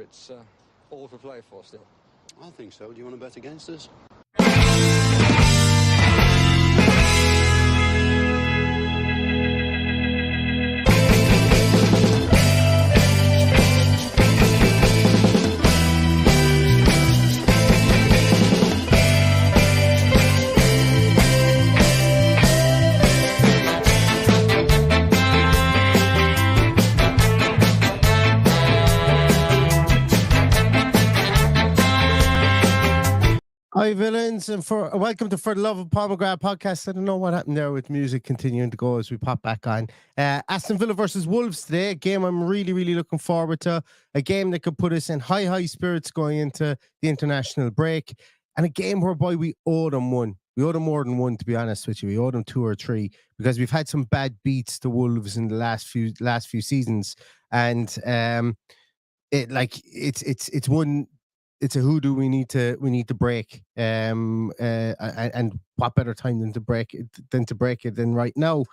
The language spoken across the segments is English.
it's all to play for still. I think so. Do you want to bet against us? Hi, villains, and welcome to For the Love of Pomegranate podcast. I don't know what happened there with music continuing to go as we pop back on. Aston Villa versus Wolves today, a game I'm really looking forward to. A game that could put us in high spirits going into the international break, and a game whereby we owe them one. We owe them more than one, to be honest with you. We owe them 2 or 3 because we've had some bad beats to Wolves in the last few seasons, and it's one. It's a hoodoo we need to break, and what better time than to break it than right now.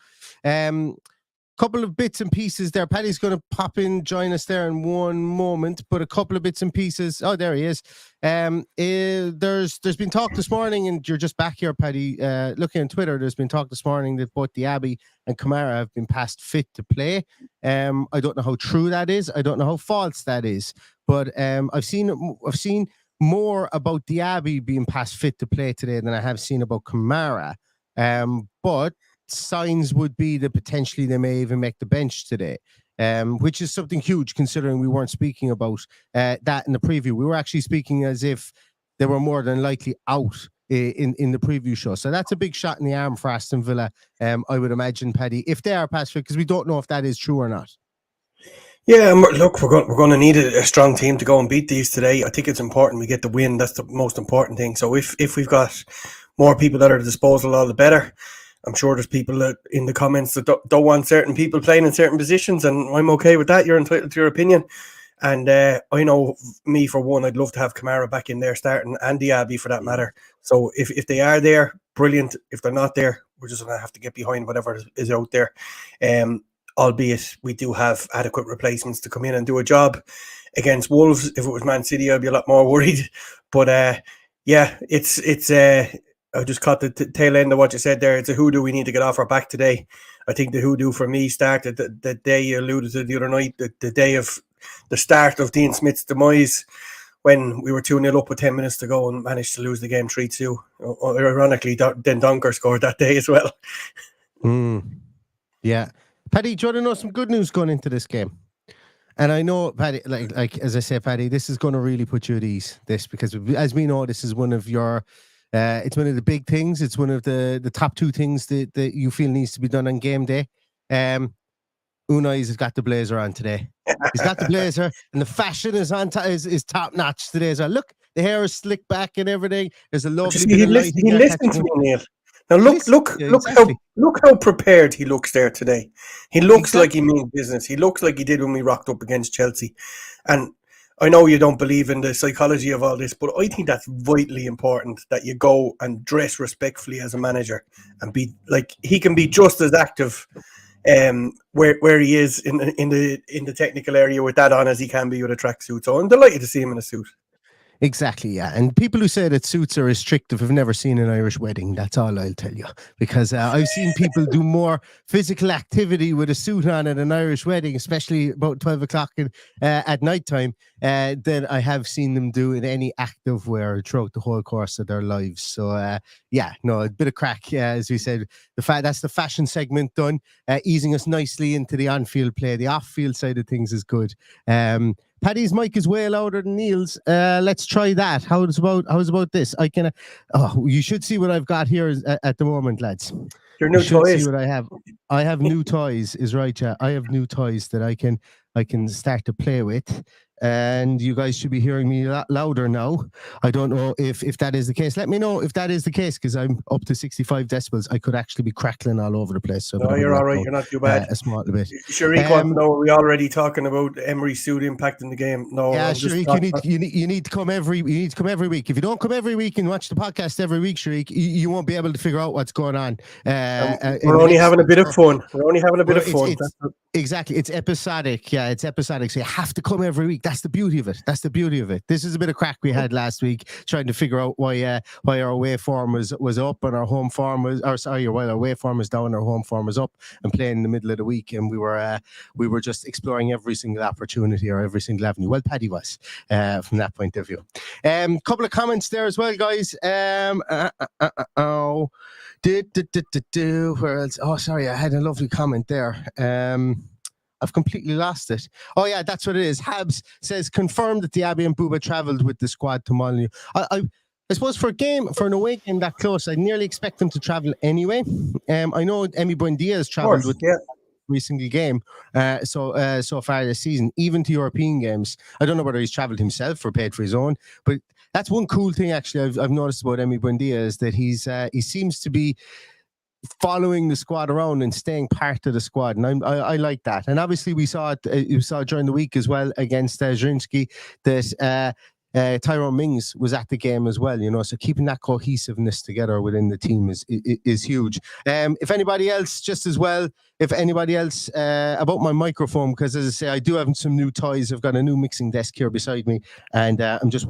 Couple of bits and pieces there. Paddy's going to pop in, join us there in one moment, but a couple of bits and pieces. Oh, there he is. There's been talk this morning, and you're just back here, Paddy, looking on Twitter. There's been talk this morning that both Diaby and Kamara have been passed fit to play. I don't know how true that is. I don't know how false that is. But I've seen more about Diaby being past fit to play today than I have seen about Kamara. But signs would be that potentially they may even make the bench today, which is something huge considering we weren't speaking about that in the preview. We were actually speaking as if they were more than likely out in the preview show. So that's a big shot in the arm for Aston Villa, I would imagine, Paddy, if they are past fit, because we don't know if that is true or not. Yeah, look, we're going to need a strong team to go and beat these today. I think it's important we get the win. That's the most important thing. So if we've got more people at our disposal, all the better. I'm sure there's people that in the comments that don't want certain people playing in certain positions, and I'm okay with that. You're entitled to your opinion. And I know, me for one, I'd love to have Kamara back in there starting, and Diaby for that matter. So if they are there, brilliant. If they're not there, we're just going to have to get behind whatever is out there. Albeit we do have adequate replacements to come in and do a job against Wolves. If it was Man City, I'd be a lot more worried. But yeah, it's I just caught the tail end of what you said there. It's a hoodoo we need to get off our back today. I think the hoodoo for me started the day you alluded to the other night, the day of the start of Dean Smith's demise, when we were 2-0 up with 10 minutes to go and managed to lose the game 3-2. Ironically, then Donker scored that day as well. Yeah. Paddy, do you want to know some good news going into this game? And I know, Paddy, like as I said, Paddy, this is going to really put you at ease. Because as we know, this is one of your, it's one of the big things. It's one of the top 2 things that you feel needs to be done on game day. Unai's has got the blazer on today. He's got the blazer, and the fashion is is top notch today as well. Look, the hair is slicked back and everything. There's a lovely bit of lighting. He listened to me, Neil. Now look how prepared he looks there today. He looks like he means business. He looks like he did when we rocked up against Chelsea. And I know you don't believe in the psychology of all this, but I think that's vitally important, that you go and dress respectfully as a manager and be like, he can be just as active where he is in the technical area with that on as he can be with a tracksuit. So I'm delighted to see him in a suit. Exactly, yeah. And people who say that suits are restrictive have never seen an Irish wedding. That's all I'll tell you. Because I've seen people do more physical activity with a suit on at an Irish wedding, especially about 12 o'clock at night time, than I have seen them do in any active wear throughout the whole course of their lives. So, yeah, no, a bit of crack, as we said. That's the fashion segment done, easing us nicely into the on-field play. The off-field side of things is good. Paddy's mic is way louder than Neil's. Let's try that. How's about this? I can. You should see what I've got here at the moment, lads. Your new toys. See what I have. I have new toys. Is right, yeah. I have new toys that I can start to play with. And you guys should be hearing me a lot louder now. I don't know if that is the case. Let me know if that is the case, because I'm up to 65 decibels. I could actually be crackling all over the place. So no, you're all right. You're not too bad. A small bit. Sharik wants to know, are we already talking about Emery's suit impacting the game? No. Yeah, Sharik, you need to come every week. If you don't come every week and watch the podcast every week, Sharik, you won't be able to figure out what's going on. We're only having a bit of fun. Exactly. It's episodic. Yeah, it's episodic. So you have to come every week. that's the beauty of it. That's the beauty of it. This is a bit of crack we had last week trying to figure out why our away form was up and our home form was, while our away form was down, our home form was up and playing in the middle of the week, and we were just exploring every single opportunity or every single avenue. Well, Paddy was from that point of view. Couple of comments there as well, guys. Where else? Oh, sorry, I had a lovely comment there. I've completely lost it. Oh yeah, that's what it is. Habs says confirmed that Diaby and Buba travelled with the squad to Molyneux. I suppose for an away game that close, I'd nearly expect them to travel anyway. I know Emi Buendia has travelled with every single game so far this season, even to European games. I don't know whether he's travelled himself or paid for his own, but that's one cool thing actually I've noticed about Emi Buendia is that he seems to be following the squad around and staying part of the squad, and I like that. And obviously we saw it. You saw during the week as well against Zrinski that Tyrone Mings was at the game as well. So keeping that cohesiveness together within the team is huge. If anybody else, about my microphone, because as I say, I do have some new toys. I've got a new mixing desk here beside me, and I'm just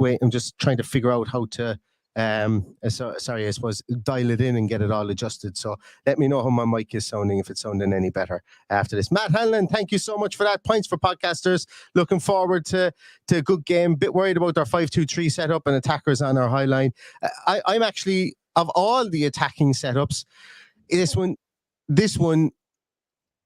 trying to figure out how to. I suppose dial it in and get it all adjusted. So let me know how my mic is sounding, if it's sounding any better after this. Matt Hanlon, thank you so much for that. Points for podcasters. Looking forward to a good game. Bit worried about our 5-2-3 setup and attackers on our high line. I'm actually, of all the attacking setups, this one.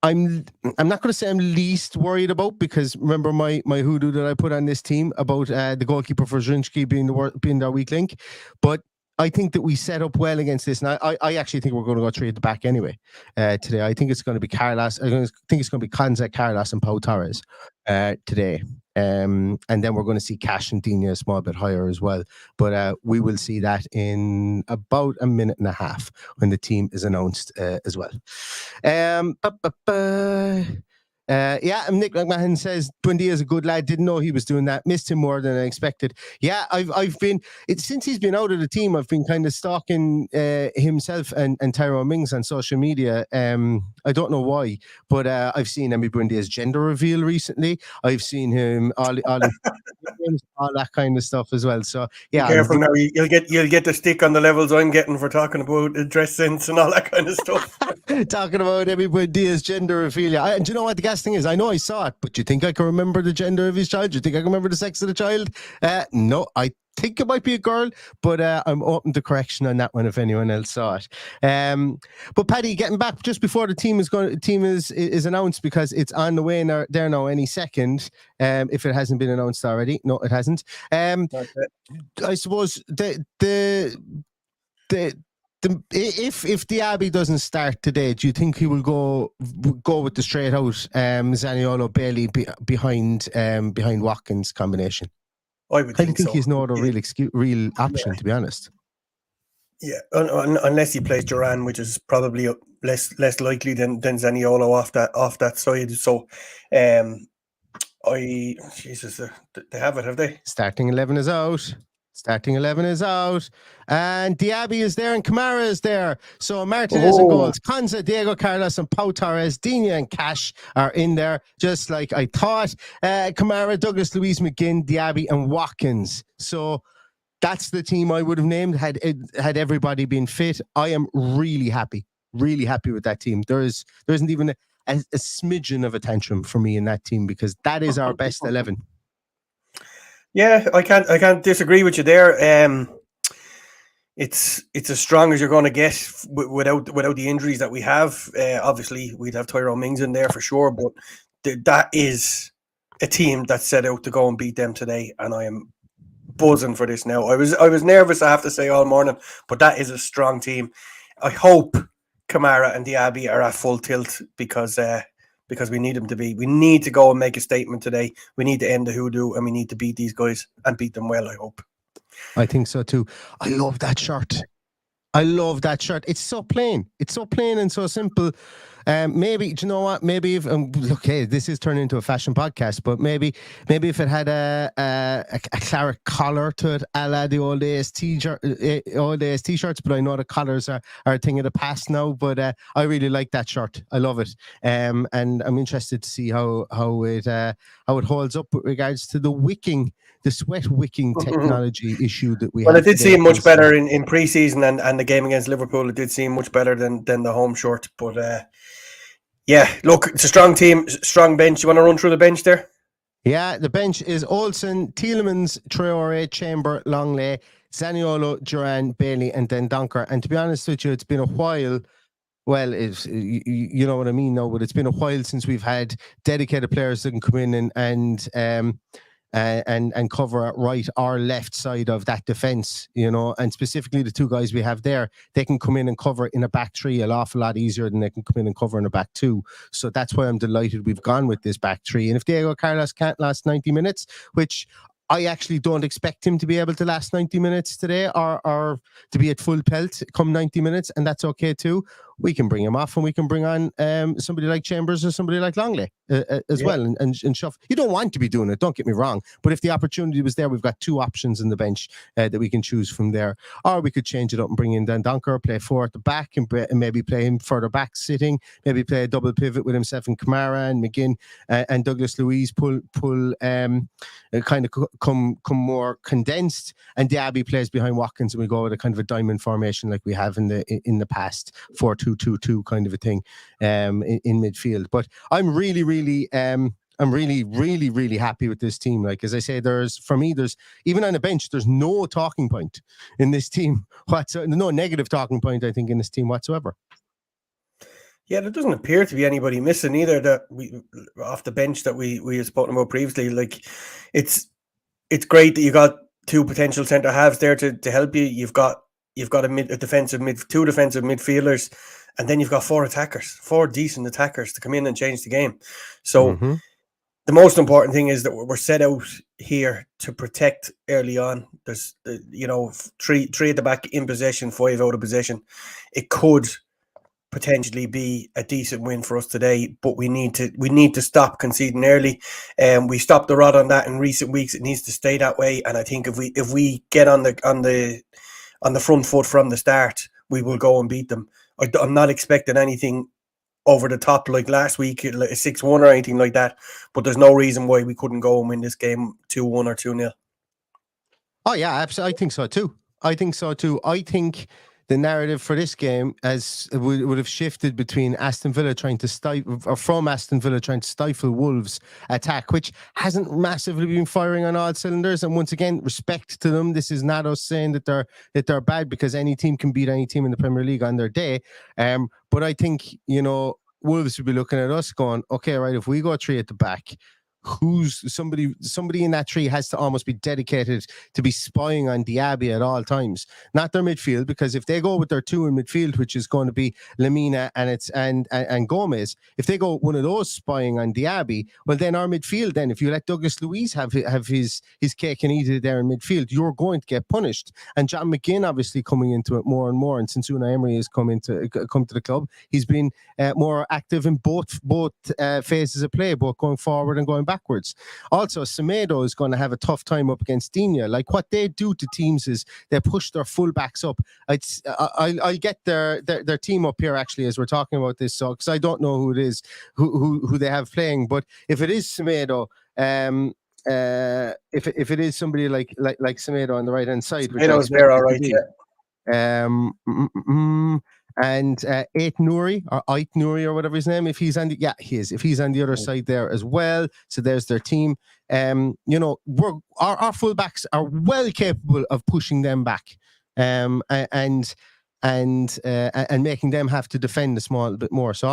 I'm not going to say I'm least worried about, because remember my hoodoo that I put on this team about the goalkeeper for Zrinski being their weak link, but I think that we set up well against this, and I actually think we're going to go 3 at the back anyway today. I think it's going to be Carlos. I think it's going to be Konza, Carlos, and Pau Torres today. And then we're going to see Cash and Dina a small bit higher as well. But we will see that in about a minute and a half when the team is announced as well. And Nick McMahon says Buendia is a good lad. Didn't know he was doing that. Missed him more than I expected. Yeah, I've been since he's been out of the team. I've been kind of stalking himself and Tyrone Mings on social media. I don't know why, but I've seen Emi Buendia's gender reveal recently. I've seen him all that kind of stuff as well. So yeah, be careful now. You'll get the stick on the levels I'm getting for talking about dress sense and all that kind of stuff. Talking about Emi Buendia's gender reveal. And do you know what the gas thing is? I know I saw it, but do you think I can remember the gender of his child? Do you think I can remember the sex of the child? No, I think it might be a girl, but I'm open to correction on that one if anyone else saw it. But Paddy, getting back just before the team is announced, because it's on the way there now any second. If it hasn't been announced already, no, it hasn't. I suppose if Diaby doesn't start today, do you think he will go with the straight out Zaniolo Bailey behind Watkins combination? I think so. He's no other real option, to be honest. Yeah, unless he plays Duran, which is probably less likely than Zaniolo off that side. So, they have it, have they? Starting 11 is out. And Diaby is there and Kamara is there. So Martinez and goals. Konza, Diego Carlos and Pau Torres, Dina and Cash are in there, just like I thought. Kamara, Douglas Luiz, McGinn, Diaby and Watkins. So that's the team I would have named had everybody been fit. I am really happy with that team. There isn't even a smidgen of a tantrum for me in that team, because that is our best 11. Yeah, I can't disagree with you there. It's as strong as you're going to get without the injuries that we have. Obviously, we'd have Tyrone Mings in there for sure, but that is a team that's set out to go and beat them today, and I am buzzing for this now. I was nervous, I have to say, all morning, but that is a strong team. I hope Kamara and Diaby are at full tilt, because we need them to be. We need to go and make a statement today. We need to end the hoodoo, and we need to beat these guys and beat them well, I hope. I think so too. I love that shirt. It's so plain. It's so plain and so simple. Maybe, do you know what? Maybe if look, hey, this is turning into a fashion podcast, but maybe if it had a claret collar to it, a la the old days t-shirts. But I know the collars are a thing of the past now. But I really like that shirt. I love it. And I'm interested to see how it holds up with regards to the sweat wicking technology issue that we have. Well, it did seem much better in pre-season and the game against Liverpool. It did seem much better than the home shirt. But yeah, look, it's a strong team, strong bench. You want to run through the bench there? Yeah, the bench is Olsen, Tielemans, Traore, Chamber, Longley, Zaniolo, Duran, Bailey, and then Donker. And to be honest with you, it's been a while. Well, you know what I mean, no, but it's been a while since we've had dedicated players that can come in and cover at right or left side of that defence, and specifically the two guys we have there, they can come in and cover in a back three an awful lot easier than they can come in and cover in a back two. So that's why I'm delighted we've gone with this back three. And if Diego Carlos can't last 90 minutes, which I actually don't expect him to be able to last 90 minutes today or to be at full pelt come 90 minutes, and that's okay too. We can bring him off and we can bring on somebody like Chambers or somebody like Longley as well and shove. You don't want to be doing it, don't get me wrong, but if the opportunity was there, we've got two options in the bench that we can choose from there. Or we could change it up and bring in Dan Donker, play four at the back and maybe play him further back sitting, maybe play a double pivot with himself and Kamara and McGinn and Douglas Luiz pull kind of come more condensed, and Diaby plays behind Watkins, and we go with a kind of a diamond formation like we have in the past, 4-2-2-2 kind of a thing in midfield. But I'm really happy with this team. Like, as I say, there's even on the bench, there's no talking point in this team whatsoever, no negative talking point, I think, in this team whatsoever. Yeah, there doesn't appear to be anybody missing either that we off the bench that we have spoken about previously. Like, it's great that you got two potential centre halves there to help you. You've got two defensive midfielders, and then you've got four decent attackers to come in and change the game. So the most important thing is that we're set out here to protect early on. There's three at the back in possession, 5 out of possession. It could potentially be a decent win for us today, but we need to stop conceding early. We stopped the rod on that in recent weeks. It needs to stay that way. And I think if we get on the front foot from the start, we will go and beat them. I'm not expecting anything over the top like last week, like a 6-1 or anything like that. But there's no reason why we couldn't go and win this game 2-1 or 2-0. Oh yeah, absolutely. I think so too. I think the narrative for this game would have shifted between Aston Villa trying to stifle Wolves' attack, which hasn't massively been firing on all cylinders. And once again, respect to them. This is not us saying that they're bad, because any team can beat any team in the Premier League on their day. But I think, Wolves would be looking at us going, okay, right, if we go 3 at the back, who's somebody in that tree has to almost be dedicated to be spying on Diaby at all times, not their midfield, because if they go with their 2 in midfield, which is going to be Lamina and Gomez, if they go with one of those spying on Diaby, well then our midfield, then if you let Douglas Luiz have his cake and eat it there in midfield, you're going to get punished. And John McGinn obviously coming into it more and more, and since Unai Emery has come to the club, he's been more active in both phases of play, both going forward and going backwards. Also, Semedo is going to have a tough time up against Digne. Like, what they do to teams is they push their fullbacks up. I'll get their team up here actually as we're talking about this, so because I don't know who it is who they have playing, but if it is Semedo, if it is somebody like Semedo on the right hand side, Semedo's there, all right, yeah. And Ait Nouri or whatever his name, if he's on he is. If he's on the other side there as well, so there's their team. Our fullbacks are well capable of pushing them back, and making them have to defend a small bit more. So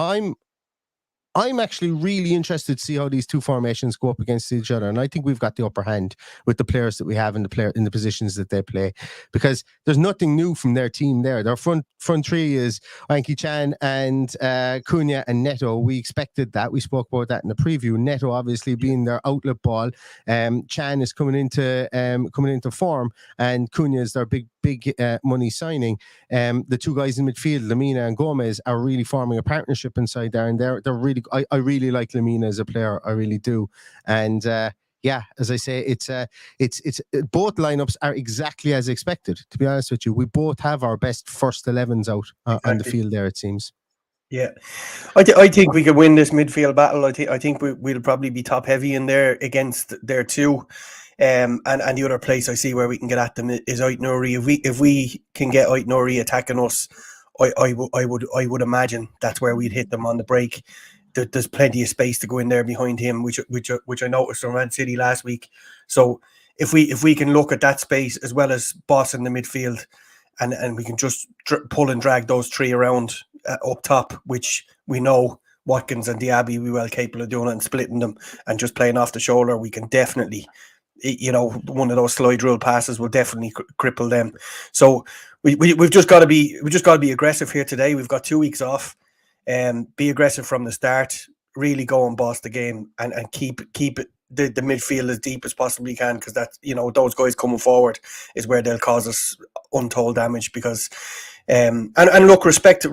I'm actually really interested to see how these two formations go up against each other, and I think we've got the upper hand with the players that we have in the positions that they play, because there's nothing new from their team there. Their front three is Anki Chan and Cunha and Neto. We expected that. We spoke about that in the preview. Neto obviously being their outlet ball. Chan is coming into form, and Cunha is their big big money signing. The two guys in midfield, Lamina and Gomez, are really forming a partnership inside there, and they're really. I really like Lamina as a player. I really do, and. Yeah, as I say, it's both lineups are exactly as expected. To be honest with you, we both have our best first 11s out on the field there. It seems. Yeah, I think we could win this midfield battle. I think we'll probably be top heavy in there against their two, and the other place I see where we can get at them is Ait Nouri. If we can get Ait Nouri attacking us, I would imagine that's where we'd hit them on the break. There's plenty of space to go in there behind him, which I noticed from Man City last week. So if we can look at that space as well as bossing the midfield, and we can just pull and drag those three around up top, which we know Watkins and Diaby we well capable of doing, and splitting them and just playing off the shoulder, we can definitely, one of those slide rule passes will definitely cripple them. So we've just got to be aggressive here today. We've got 2 weeks off. Be aggressive from the start, really go and boss the game, and keep it the midfield as deep as possibly can, because that's those guys coming forward is where they'll cause us untold damage. Because and look, respect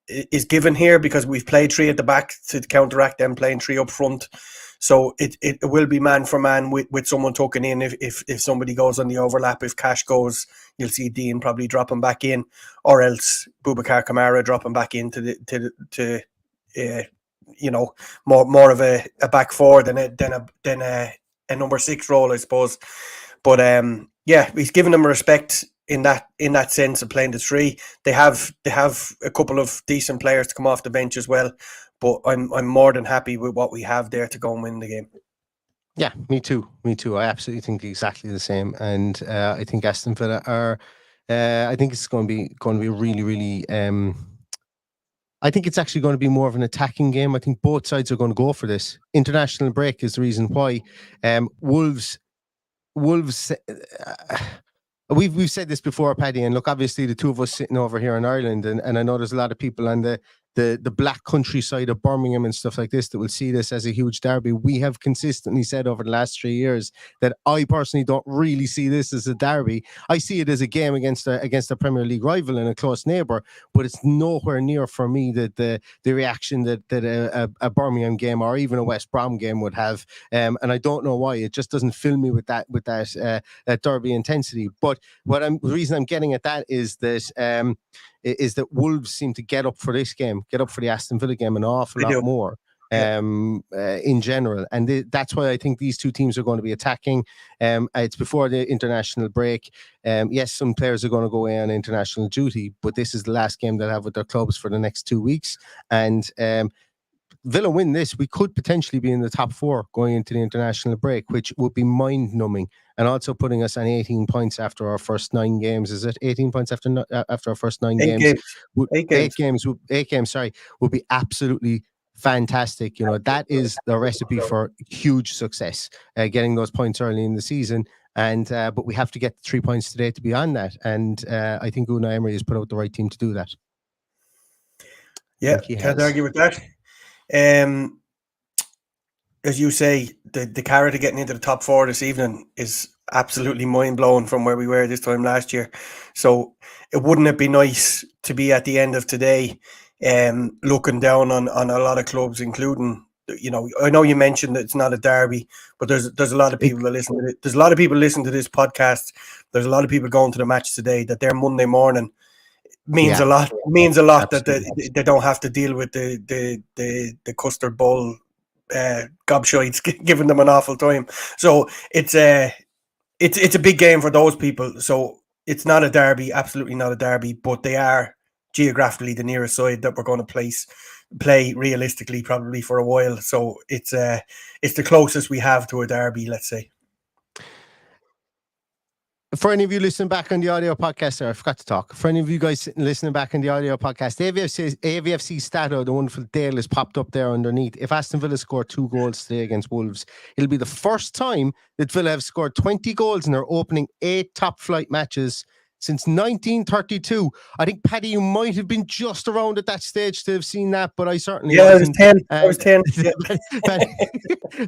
is given here, because we've played three at the back to counteract them playing three up front. So it will be man for man with someone tucking in if somebody goes on the overlap. If Cash goes, you'll see Dean probably dropping back in, or else Boubacar Kamara dropping back into more of a back four than a number 6 role, I suppose. But yeah, he's given them respect in that sense of playing the three. They have a couple of decent players to come off the bench as well. But I'm more than happy with what we have there to go and win the game. Yeah, me too. I absolutely think exactly the same, and I think Aston Villa are. I think it's going to be really, really. I think it's actually going to be more of an attacking game. I think both sides are going to go for this. International break is the reason why. Wolves. We've said this before, Paddy, and look, obviously the two of us sitting over here in Ireland, and I know there's a lot of people on the black countryside of Birmingham and stuff like this that will see this as a huge derby. We have consistently said over the last 3 years that I personally don't really see this as a derby. I see it as a game against a Premier League rival and a close neighbour, but it's nowhere near for me that the reaction that a Birmingham game or even a West Brom game would have. And I don't know why. It just doesn't fill me with that derby intensity. But the reason I'm getting at that is that Wolves seem to get up for this game, get up for the Aston Villa game an awful lot more in general. And that's why I think these two teams are going to be attacking. It's before the international break. Yes, some players are going to go away on international duty, but this is the last game they'll have with their clubs for the next 2 weeks. And Villa win this, we could potentially be in the top 4 going into the international break, which would be mind-numbing, and also putting us on 18 points after our first 9 games. Is it 18 points after our first 9 games? 8 games. 8 games, sorry, would be absolutely fantastic. That is the recipe for huge success, getting those points early in the season. And but we have to get 3 points today to be on that. And I think Unai Emery has put out the right team to do that. Yeah, can't argue with that. As you say, the carrot of getting into the top 4 this evening is absolutely mind-blowing from where we were this time last year. So wouldn't it be nice to be at the end of today looking down on a lot of clubs, including, I know you mentioned that it's not a derby, but there's a lot of people that listen to it. There's a lot of people listening to this podcast. There's a lot of people going to the match today that their Monday morning means a lot. Means a lot that they don't have to deal with the custard bowl gobshites giving them an awful time. So it's a big game for those people. So it's not a derby, absolutely not a derby, but they are geographically the nearest side that we're going to play realistically probably for a while. So it's the closest we have to a derby, let's say. For any of you listening back on the audio podcast, I forgot to talk. For any of you guys listening back on the audio podcast, AVFC Stato, the wonderful Dale, has popped up there underneath. If Aston Villa score 2 goals today against Wolves, it'll be the first time that Villa have scored 20 goals in their opening 8 top-flight matches since 1932. I think, Paddy, you might have been just around at that stage to have seen that, but I certainly wasn't. I was 10.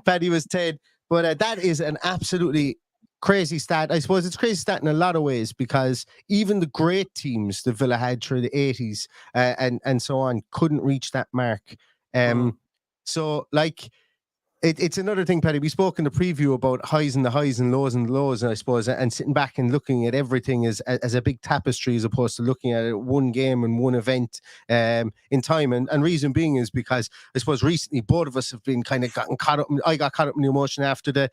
Paddy was 10. But that is an absolutely crazy stat. I suppose it's crazy stat in a lot of ways, because even the great teams that Villa had through the 80s and so on couldn't reach that mark. So like, it's another thing, Paddy. We spoke in the preview about highs and the highs and lows and the lows, I suppose, and sitting back and looking at everything as a big tapestry, as opposed to looking at it one game and one event in time. And reason being is because I suppose recently both of us have been kind of gotten caught up. I got caught up in the emotion after the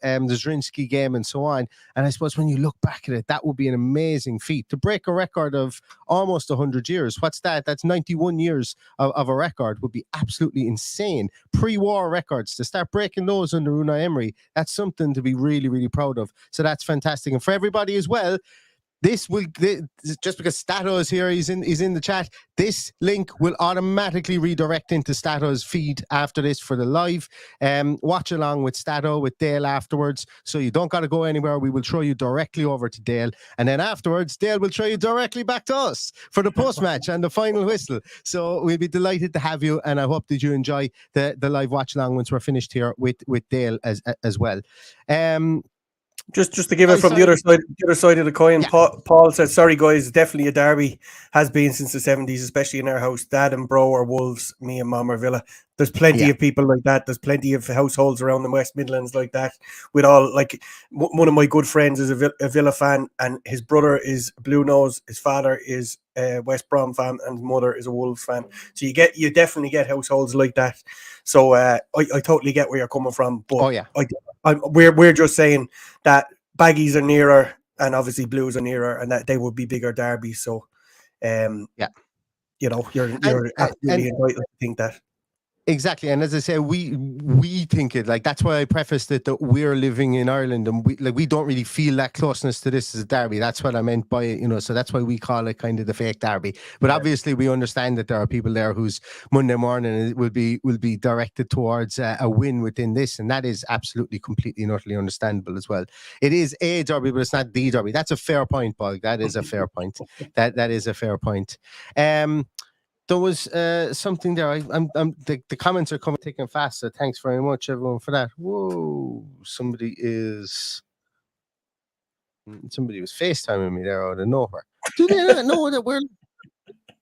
Zrinski game and so on. And I suppose when you look back at it, that would be an amazing feat to break a record of almost 100 years. What's that? That's 91 years of a record. Would be absolutely insane. Pre-war records, to start breaking those under Unai Emery, that's something to be really, really proud of. So that's fantastic. And for everybody as well, this will, just because Stato is here, he's in the chat, this link will automatically redirect into Stato's feed after this for the live. Watch along with Stato, with Dale afterwards, so you don't got to go anywhere. We will throw you directly over to Dale, and then afterwards Dale will throw you directly back to us for the post-match and the final whistle. So we'll be delighted to have you, and I hope that you enjoy the live watch along once we're finished here with Dale as well. Just to give it from the other side of the coin, yeah. Paul said, sorry guys, definitely a derby, has been since the 70s, especially in our house. Dad and bro are Wolves, me and Mom are Villa. There's plenty of people like that. There's plenty of households around the West Midlands like that. With all, like, one of my good friends is a Villa fan, and his brother is Blue Nose, his father is West Brom fan, and his mother is a Wolves fan. So you definitely get households like that. So I totally get where you're coming from. But we're just saying that Baggies are nearer, and obviously Blues are nearer, and that they would be bigger derbies. So you know, you're absolutely entitled to think that. Exactly, and as I say, we think it, like, that's why I prefaced it that we're living in Ireland, and we don't really feel that closeness to this as a derby. That's what I meant by it, you know. So that's why we call it kind of the fake derby. But obviously, we understand that there are people there whose Monday morning will be directed towards a win within this, and that is absolutely, completely, and utterly understandable as well. It is a derby, but it's not the derby. That's a fair point, Paul. That is a fair point. That is a fair point. There was something there. The comments are coming thick and fast. So thanks very much, everyone, for that. Whoa! Somebody was FaceTiming me there out of nowhere. Do they not know that one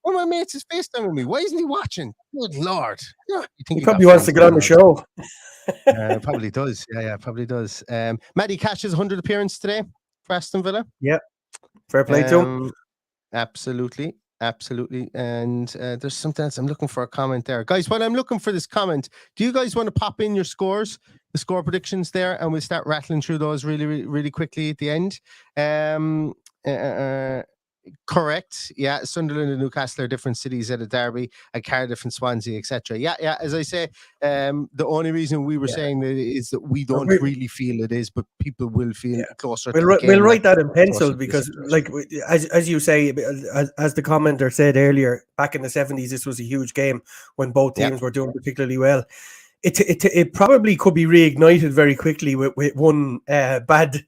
of my mates is FaceTiming me? Why isn't he watching? Good Lord! Yeah, he probably wants to get on the show. Probably does. Yeah, probably does. Matty Cash's 100th appearance today for Aston Villa. Yeah, fair play to him. Absolutely. And there's something else. I'm looking for a comment there. Guys, while I'm looking for this comment, do you guys want to pop in your scores, the score predictions there, and we'll start rattling through those really, really quickly at the end? Correct. Yeah, Sunderland and Newcastle are different cities at a derby, and Cardiff and Swansea, etc. Yeah. As I say, the only reason we were saying that is that we don't really feel it is, but people will feel closer. We'll write that in pencil because, like, as you say, as the commenter said earlier, back in the 70s, this was a huge game when both teams were doing particularly well. It probably could be reignited very quickly with one bad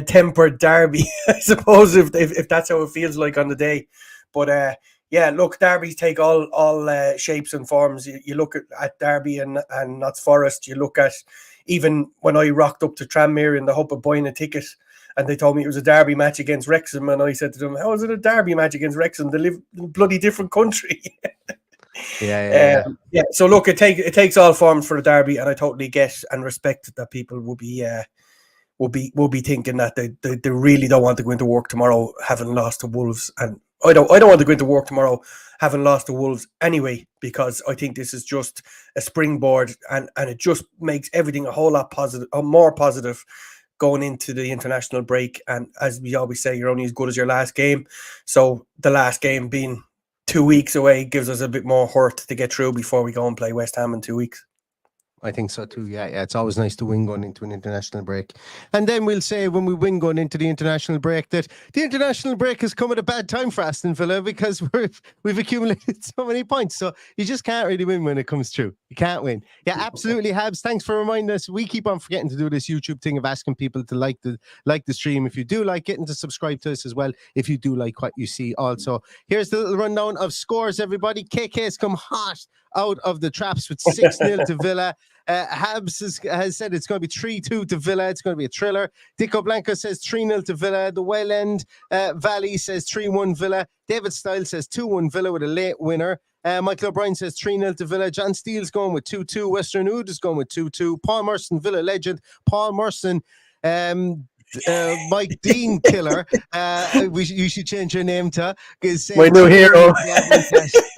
tempered derby, I suppose, if that's how it feels like on the day. But look, derbies take all shapes and forms. You look at Derby and Notts Forest. You look at, even when I rocked up to Tranmere in the hope of buying a ticket, and they told me it was a derby match against Wrexham, and I said to them, "How is it a derby match against Wrexham? They live in a bloody different country." So look, it takes all forms for a derby, and I totally get and respect that people will be thinking that they really don't want to go into work tomorrow having lost to Wolves, and I don't want to go into work tomorrow having lost to Wolves anyway, because I think this is just a springboard, and it just makes everything a whole lot more positive going into the international break. And as we always say, you're only as good as your last game. So the last game being 2 weeks away gives us a bit more hurt to get through before we go and play West Ham in 2 weeks. I think so too. Yeah. It's always nice to win going into an international break. And then we'll say when we win going into the international break that the international break has come at a bad time for Aston Villa, because we've accumulated so many points. So you just can't really win when it comes through. You can't win. Yeah, absolutely, Habs. Thanks for reminding us. We keep on forgetting to do this YouTube thing of asking people to like the stream. If you do like it, and to subscribe to us as well if you do like what you see. Also, here's the little rundown of scores, everybody. KK's come hot out of the traps with 6-0 to Villa. Habs has said it's going to be 3-2 to Villa. It's going to be a thriller. Dico Blanco says 3-0 to Villa. The Wayland Valley says 3-1 Villa. David Style says 2-1 Villa with a late winner. Michael O'Brien says 3-0 to Villa. John Steele's going with 2-2. Western Ood is going with 2-2. Paul Merson, Villa legend. Paul Merson, Mike Dean killer. You should change your name to my new hero.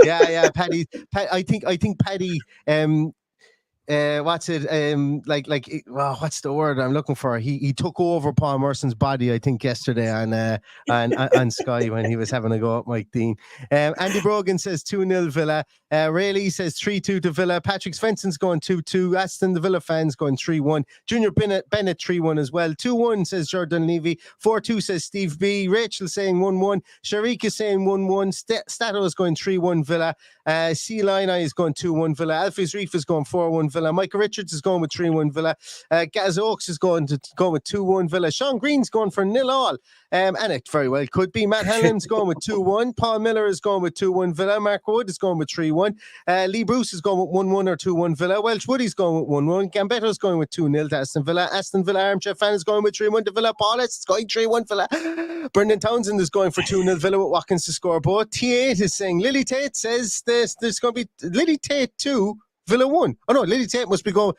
Yeah, Paddy. I think Paddy. What's it? What's the word I'm looking for? He took over Paul Merson's body, I think, yesterday on Sky when he was having a go at Mike Dean. Andy Brogan says 2-0 Villa. Rayleigh says 3-2 to Villa. Patrick Svensson's going 2-2. Aston, the Villa fans, going 3-1. Junior Bennett 3-1 as well. 2-1 says Jordan Levy. 4-2 says Steve B. Rachel saying 1-1. Sharik is saying 1-1. Stato is going 3-1 Villa. C Line is going 2-1 Villa. Alfie's Reef is going 4-1 Villa. Michael Richards is going with 3-1 Villa. Gaz Oaks is going with 2-1 Villa. Sean Green's going for 0-all. And it very well could be. Matt Hanlon's going with 2-1. Paul Miller is going with 2-1 Villa. Mark Wood is going with 3-1. Lee Bruce is going with 1-1 or 2-1 Villa. Welsh Woody's going with 1-1. Gambetto's going with 2-0 to Aston Villa. Aston Villa Armchair Fan is going with 3-1 to Villa. Paulus is going 3-1 Villa. Brendan Townsend is going for 2-0 Villa with Watkins to score both. T8 is saying Lily Tate says there's going to be Lily Tate 2. Villa 1. Oh no, Lily Tate must be going.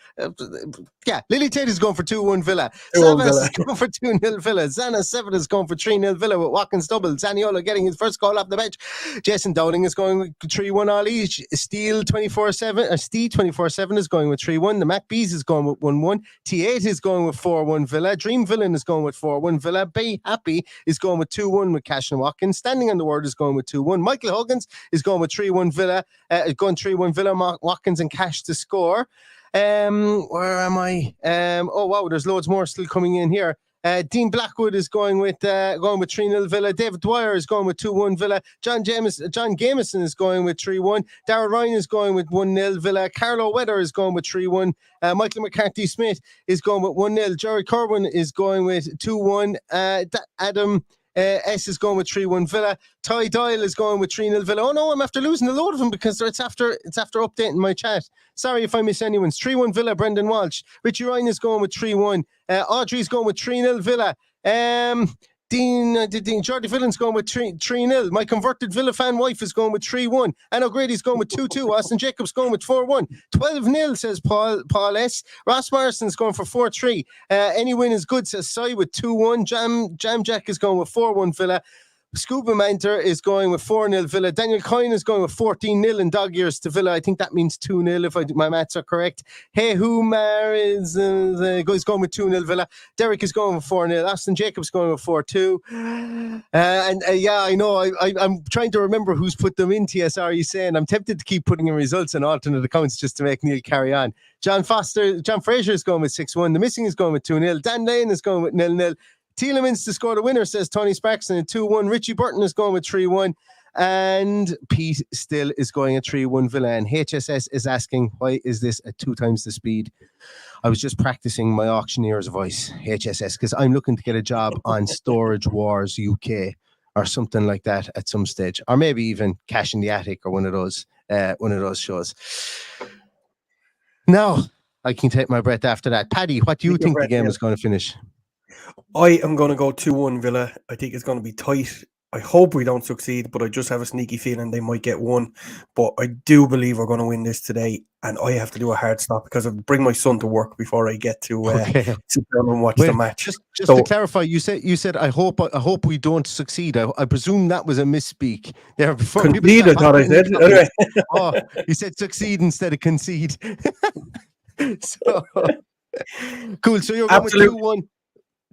Lily Tate is going for 2-1 Villa. Savas is going for 2-0 Villa. Zana 7 is going for 3-0 Villa with Watkins double. Zaniolo getting his first goal off the bench. Jason Dowling is going with 3-1 all each. Steel 24/7. Steve 24/7 is going with 3-1. The Mac Bees is going with 1-1. T8 is going with 4-1 Villa. Dream Villain is going with 4-1 Villa. Be Happy is going with 2-1 with Cash and Watkins. Standing on the Word is going with 2-1. Michael Huggins is going with 3-1 Villa. Going 3-1 Villa. Watkins and Cash to score. Where am I? Oh wow, there's loads more still coming in here. Dean Blackwood is going with 3-0 Villa. David Dwyer is going with 2-1 Villa. John Jameson is going with 3-1. Darrell Ryan is going with 1-0 Villa. Carlo Weather is going with 3-1. Michael McCarthy Smith is going with 1-0. Jerry Corwin is going with 2-1. Adam S is going with 3-1 Villa. Ty Doyle is going with 3-0 Villa. Oh no, I'm after losing a load of them because it's after updating my chat. Sorry if I miss anyone's. 3-1 Villa, Brendan Walsh. Richie Ryan is going with 3-1. Audrey's going with 3-0 Villa. Jordy Villan's going with 3-0. My converted Villa fan wife is going with 3-1. Anne O'Grady's going with 2-2. Austin Jacobs going with 4-1. 12-0 says Paul S. Ross Morrison's going for 4-3. Any win is good says Cy with 2-1. Jam Jack is going with 4-1 Villa. Scuba Manter is going with 4-0 Villa. Daniel Coyne is going with 14-0 in dog years to Villa. I think that means 2-0 if my maths are correct. Hey Humar is going with 2-0 Villa. Derek is going with 4-0. Austin Jacobs going with 4-2. I know I'm trying to remember who's put them in TSR saying. I'm tempted to keep putting in results in alternate accounts just to make Neil carry on. John Fraser is going with 6-1. The Missing is going with 2-0. Dan Lane is going with 0-0. Tielemans to score the winner, says Tony Sparkson at 2-1. Richie Burton is going with 3-1. And Pete still is going at 3-1 Villa. And HSS is asking, why is this at 2 times the speed? I was just practicing my auctioneer's voice, HSS, because I'm looking to get a job on Storage Wars UK or something like that at some stage. Or maybe even Cash in the Attic or one of those shows. Now, I can take my breath after that. Paddy, what do you think the game is going to finish? I am going to go 2-1 Villa. I think it's going to be tight. I hope we don't succeed, but I just have a sneaky feeling they might get one. But I do believe we're going to win this today, and I have to do a hard stop because I bring my son to work before I get to sit down and watch the match. Just to clarify, you said I hope we don't succeed. I presume that was a misspeak there before. Concede, I thought I said. Anyway. Oh, you said succeed instead of concede. So cool. So you're going with 2-1.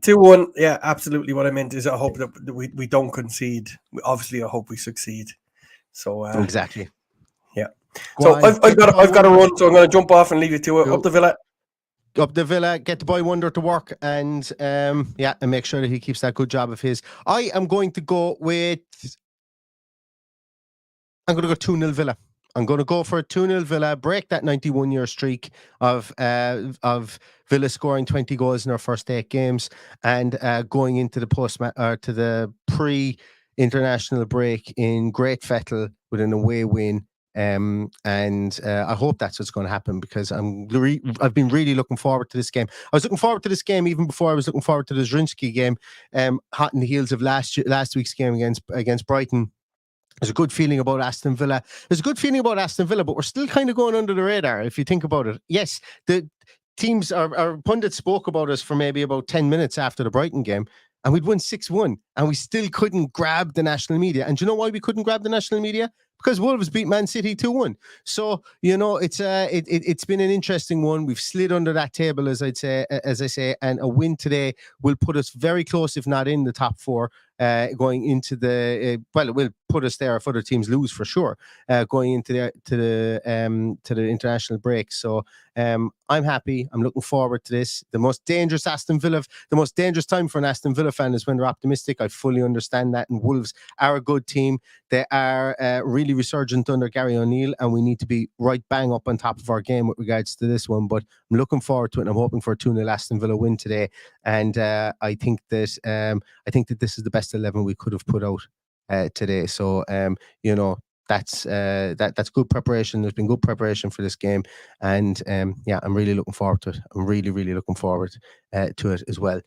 2-1, yeah, absolutely. What I meant is I hope that we don't concede. Obviously, I hope we succeed. So exactly, yeah. So I've got to run, so I'm going to jump off and leave you to it. Cool. Up the Villa, get the boy Wonder to work, and and make sure that he keeps that good job of his. I am going to go with. I'm going to go 2-0 Villa. I'm going to go for a 2-0 Villa, break that 91-year streak of Villa scoring 20 goals in our first 8 games, and going into the to the pre-international break in Great Fettle with an away win And I hope that's what's going to happen, because I've been really looking forward to this game. I was looking forward to this game even before I was looking forward to the Zrinski game, hot in the heels of last week's game against Brighton. There's a good feeling about Aston Villa. But we're still kind of going under the radar if you think about it. Yes, the teams, our pundits spoke about us for maybe about 10 minutes after the Brighton game, and we'd won 6-1, and we still couldn't grab the national media. And do you know why we couldn't grab the national media? Because Wolves beat Man City 2-1. So, it's been an interesting one. We've slid under that table, as I say, and a win today will put us very close, if not in the top 4, going into the it will put us there if other teams lose, for sure, going into the international break. So I'm happy. I'm looking forward to this. The most dangerous time for an Aston Villa fan is when they're optimistic. I fully understand that, and Wolves are a good team. They are really resurgent under Gary O'Neill, and we need to be right bang up on top of our game with regards to this one. But I'm looking forward to it, and I'm hoping for a 2-0 Aston Villa win today. And I think that this is the best 11 we could have put out today. So that's good preparation. There's been good preparation for this game, and I'm really looking forward to it. I'm really, really looking forward to it as well.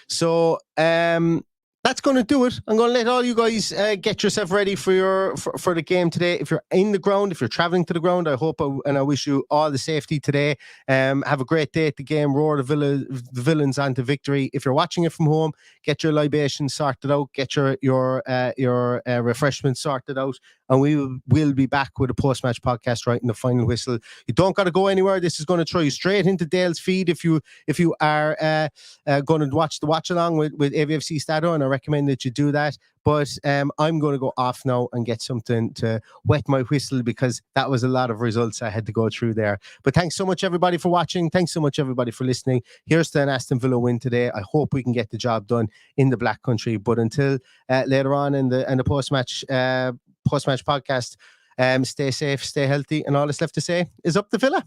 So that's going to do it. I'm going to let all you guys get yourself ready for the game today. If you're in the ground, if you're traveling to the ground, I hope and I wish you all the safety today. Have a great day at the game. Roar the villains onto victory. If you're watching it from home, get your libations sorted out. Get your refreshments sorted out. And we will be back with a post-match podcast right in the final whistle. You don't got to go anywhere. This is going to throw you straight into Dale's feed if you are going to watch the watch along with AVFC Stato, and I recommend that you do that. But I'm going to go off now and get something to wet my whistle, because that was a lot of results I had to go through there. But thanks so much, everybody, for watching. Thanks so much, everybody, for listening. Here's to an Aston Villa win today. I hope we can get the job done in the Black Country. But until later on in the post-match podcast, stay safe, stay healthy, and all that's left to say is up the Villa.